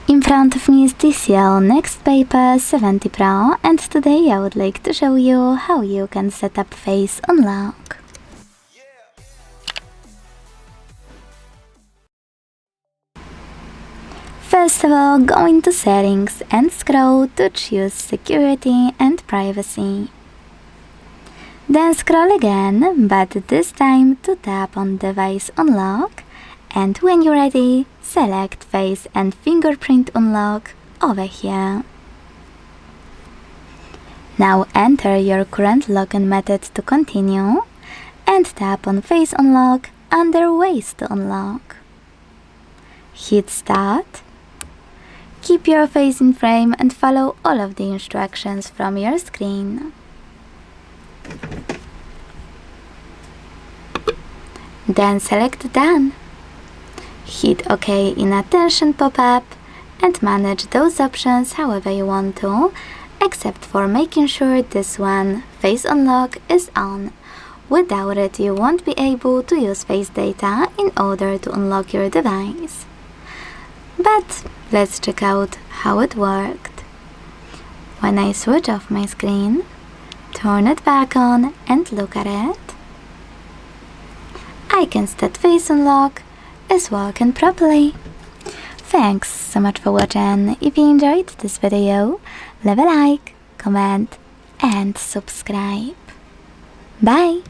In front of me is TCL NxtPaper 70 Pro, and today I would like to show you how you can set up Face Unlock. First of all, go into Settings and scroll to choose Security and Privacy. Then scroll again, but this time to tap on Device Unlock, and when you're ready, select Face and Fingerprint Unlock over here. Now enter your current login method to continue, and tap on Face Unlock under Ways to Unlock. Hit Start. Keep your face in frame and follow all of the instructions from your screen. Then select Done. Hit OK in Attention pop-up and manage those options however you want to, except for making sure this one, Face Unlock, is on. Without it, you won't be able to use face data in order to unlock your device. But let's check out how it worked. When I switch off my screen, turn it back on and look at it, I can see that Face Unlock is working properly. Thanks so much for watching. If you enjoyed this video, leave a like, comment and subscribe. Bye!